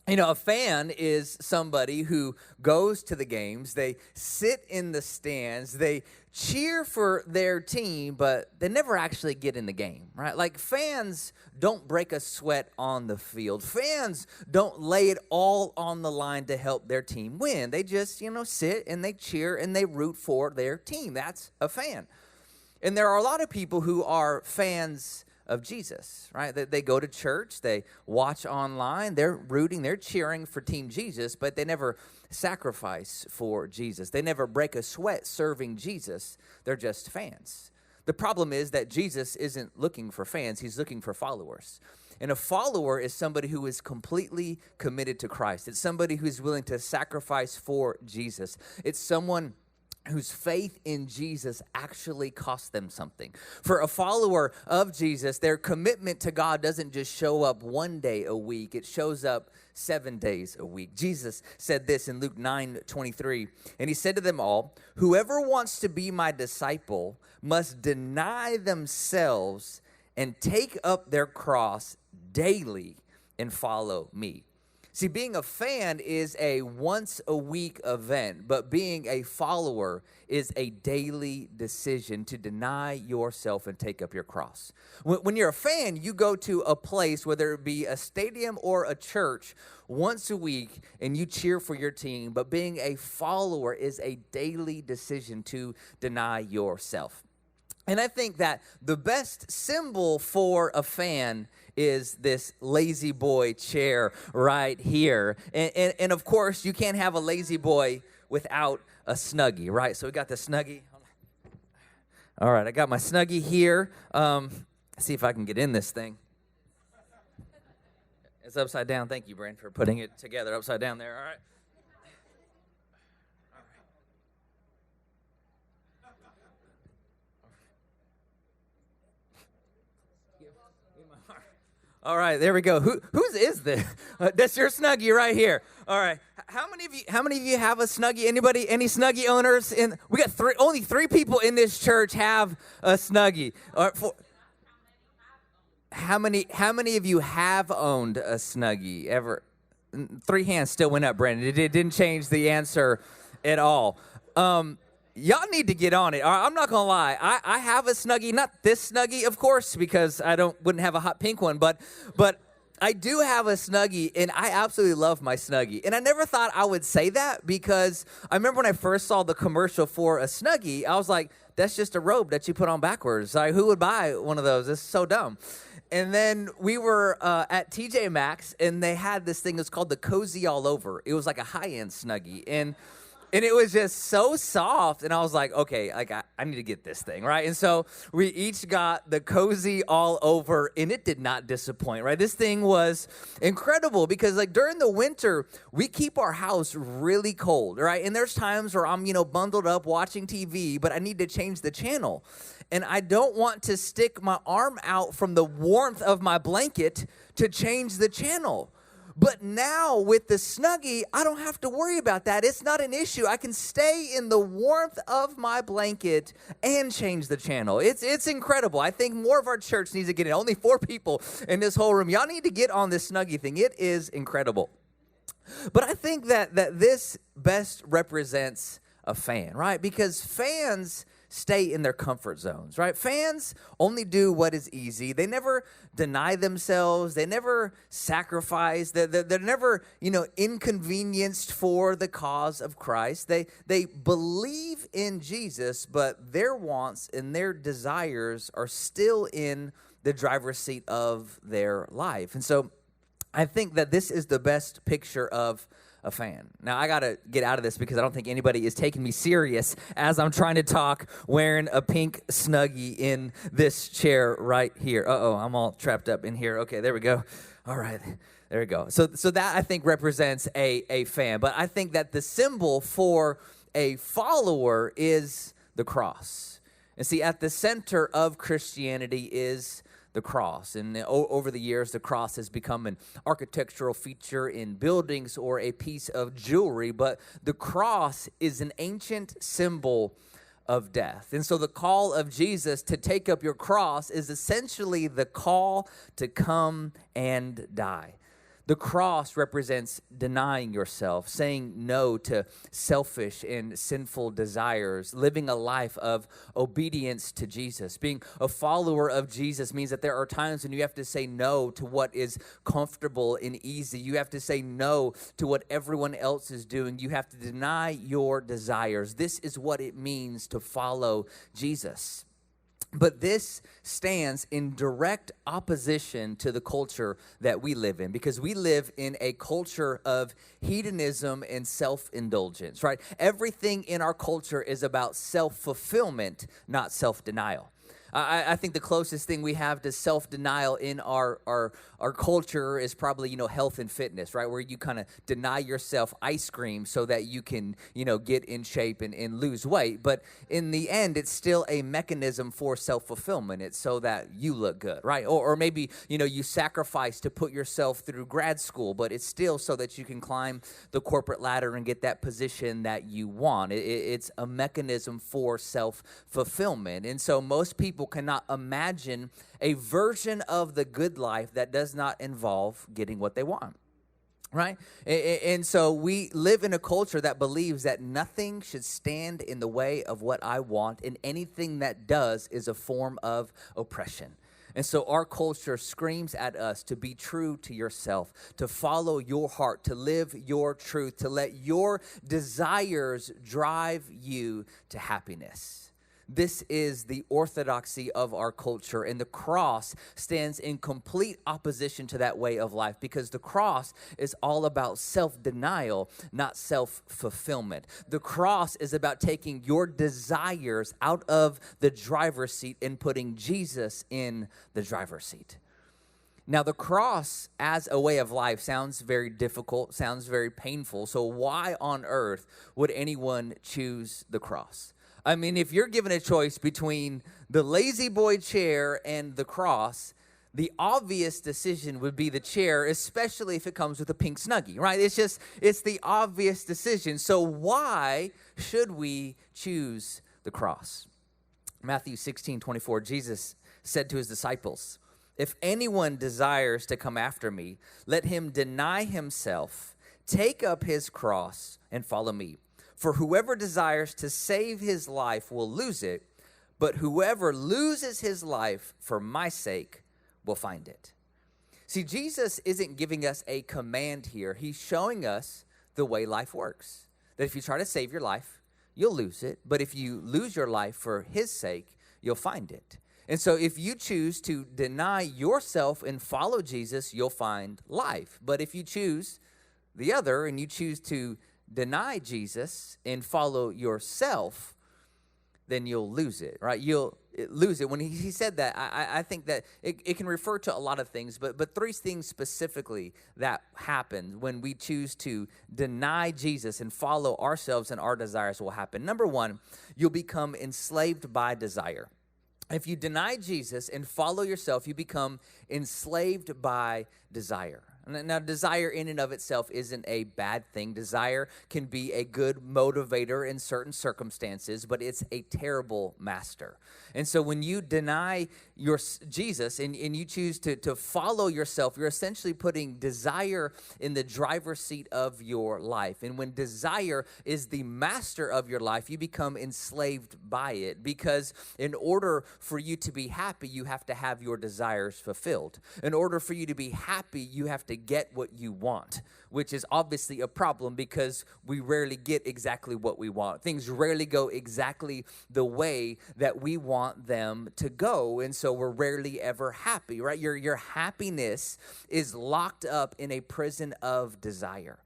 A fan is somebody who goes to the games, they sit in the stands, they cheer for their team, but they never actually get in the game, right? Like fans don't break a sweat on the field. Fans don't lay it all on the line to help their team win. They just, sit and they cheer and they root for their team. That's a fan. And there are a lot of people who are fans of Jesus, right? They go to church, they watch online, they're rooting, they're cheering for Team Jesus, but they never sacrifice for Jesus. They never break a sweat serving Jesus. They're just fans. The problem is that Jesus isn't looking for fans, he's looking for followers. And a follower is somebody who is completely committed to Christ. It's somebody who's willing to sacrifice for Jesus. It's someone whose faith in Jesus actually cost them something. For a follower of Jesus, their commitment to God doesn't just show up one day a week. It shows up 7 days a week. Jesus said this in Luke 9:23, and he said to them all, "Whoever wants to be my disciple must deny themselves and take up their cross daily and follow me." See, being a fan is a once-a-week event, but being a follower is a daily decision to deny yourself and take up your cross. When you're a fan, you go to a place, whether it be a stadium or a church, once a week, and you cheer for your team, but being a follower is a daily decision to deny yourself. And I think that the best symbol for a fan is this lazy boy chair right here. And of course, you can't have a lazy boy without a Snuggie, right? So we got the Snuggie. All right, I got my Snuggie here. See if I can get in this thing. It's upside down. Thank you, Brent, for putting it together upside down there. All right. All right, there we go. Whose is this? That's your Snuggie right here. All right. How many of you have a Snuggie? Anybody? Any Snuggie owners? We got only three people in this church have a Snuggie. How many of you have owned a Snuggie ever? 3 hands still went up, Brandon. It didn't change the answer at all. Y'all need to get on it. I'm not going to lie. I have a Snuggie, not this Snuggie, of course, because I wouldn't have a hot pink one, but I do have a Snuggie, and I absolutely love my Snuggie. And I never thought I would say that because I remember when I first saw the commercial for a Snuggie, I was like, that's just a robe that you put on backwards. Like, who would buy one of those? It's so dumb. And then we were at TJ Maxx, and they had this thing that's called the Cozy All Over. It was like a high-end Snuggie, and it was just so soft, and I was like, okay, I need to get this thing, right? And so we each got the Cozy All Over, and it did not disappoint, right? This thing was incredible because, during the winter, we keep our house really cold, right? And there's times where I'm, bundled up watching TV, but I need to change the channel. And I don't want to stick my arm out from the warmth of my blanket to change the channel. But now with the Snuggie, I don't have to worry about that. It's not an issue. I can stay in the warmth of my blanket and change the channel. It's incredible. I think more of our church needs to get it. Only 4 people in this whole room. Y'all need to get on this Snuggie thing. It is incredible. But I think that this best represents a fan, right? Because fans stay in their comfort zones, right? Fans only do what is easy. They never deny themselves. They never sacrifice. They're never, inconvenienced for the cause of Christ. They believe in Jesus, but their wants and their desires are still in the driver's seat of their life. And so I think that this is the best picture of a fan. Now, I got to get out of this because I don't think anybody is taking me serious as I'm trying to talk wearing a pink Snuggie in this chair right here. I'm all trapped up in here. Okay, there we go. All right, there we go. So that, I think, represents a fan. But I think that the symbol for a follower is the cross. And see, at the center of Christianity is the cross. And over the years, the cross has become an architectural feature in buildings or a piece of jewelry, but the cross is an ancient symbol of death. And so the call of Jesus to take up your cross is essentially the call to come and die. The cross represents denying yourself, saying no to selfish and sinful desires, living a life of obedience to Jesus. Being a follower of Jesus means that there are times when you have to say no to what is comfortable and easy. You have to say no to what everyone else is doing. You have to deny your desires. This is what it means to follow Jesus. But this stands in direct opposition to the culture that we live in, because we live in a culture of hedonism and self-indulgence, right? Everything in our culture is about self-fulfillment, not self-denial. I think the closest thing we have to self-denial in our culture is probably, health and fitness, right? Where you kind of deny yourself ice cream so that you can, get in shape and lose weight. But in the end, it's still a mechanism for self-fulfillment. It's so that you look good, right? Or maybe, you sacrifice to put yourself through grad school, but it's still so that you can climb the corporate ladder and get that position that you want. It's a mechanism for self-fulfillment. And so most people cannot imagine a version of the good life that does not involve getting what they want, right? And so we live in a culture that believes that nothing should stand in the way of what I want, and anything that does is a form of oppression. And so our culture screams at us to be true to yourself, to follow your heart, to live your truth, to let your desires drive you to happiness. This is the orthodoxy of our culture, and the cross stands in complete opposition to that way of life, because the cross is all about self-denial, not self-fulfillment. The cross is about taking your desires out of the driver's seat and putting Jesus in the driver's seat. Now, the cross as a way of life sounds very difficult, sounds very painful. So why on earth would anyone choose the cross? I mean, if you're given a choice between the lazy boy chair and the cross, the obvious decision would be the chair, especially if it comes with a pink Snuggie, right? It's the obvious decision. So why should we choose the cross? Matthew 16:24, Jesus said to his disciples, "If anyone desires to come after me, let him deny himself, take up his cross, and follow me. For whoever desires to save his life will lose it, but whoever loses his life for my sake will find it." See, Jesus isn't giving us a command here. He's showing us the way life works. That if you try to save your life, you'll lose it. But if you lose your life for his sake, you'll find it. And so if you choose to deny yourself and follow Jesus, you'll find life. But if you choose the other and you choose to deny Jesus and follow yourself, then you'll lose it, right? You'll lose it. When he said that, I think that it can refer to a lot of things, but three things specifically that happen when we choose to deny Jesus and follow ourselves and our desires will happen. Number one, you'll become enslaved by desire. If you deny Jesus and follow yourself, you become enslaved by desire. Now, desire in and of itself isn't a bad thing. Desire can be a good motivator in certain circumstances, but it's a terrible master. And so when you deny your Jesus and you choose to follow yourself, you're essentially putting desire in the driver's seat of your life. And when desire is the master of your life, you become enslaved by it, because in order for you to be happy, you have to have your desires fulfilled. In order for you to be happy, you have to get what you want, which is obviously a problem because we rarely get exactly what we want. Things rarely go exactly the way that we want them to go, and so we're rarely ever happy, right? Your happiness is locked up in a prison of desire.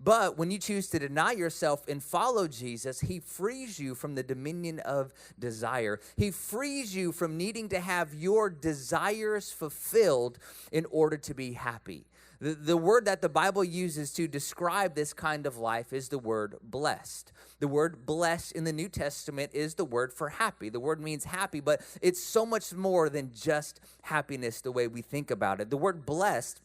But when you choose to deny yourself and follow Jesus, he frees you from the dominion of desire. He frees you from needing to have your desires fulfilled in order to be happy. The word that the Bible uses to describe this kind of life is the word blessed. The word blessed in the New Testament is the word for happy. The word means happy, but it's so much more than just happiness the way we think about it. The word blessed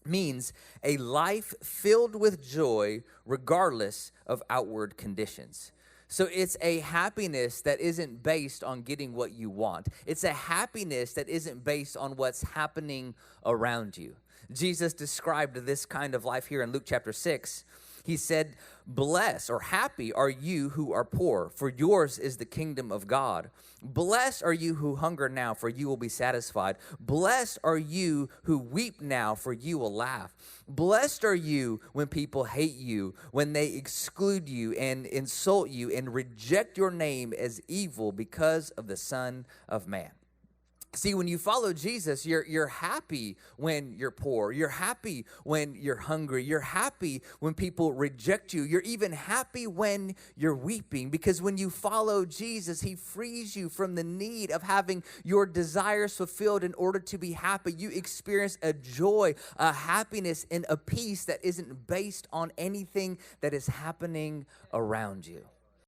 means a life filled with joy regardless of outward conditions. So it's a happiness that isn't based on getting what you want. It's a happiness that isn't based on what's happening around you. Jesus described this kind of life here in Luke chapter 6. He said, "Blessed or happy are you who are poor, for yours is the kingdom of God. Blessed are you who hunger now, for you will be satisfied. Blessed are you who weep now, for you will laugh. Blessed are you when people hate you, when they exclude you and insult you and reject your name as evil because of the Son of Man." See, when you follow Jesus, you're happy when you're poor. You're happy when you're hungry. You're happy when people reject you. You're even happy when you're weeping, because when you follow Jesus, he frees you from the need of having your desires fulfilled in order to be happy. You experience a joy, a happiness, and a peace that isn't based on anything that is happening around you.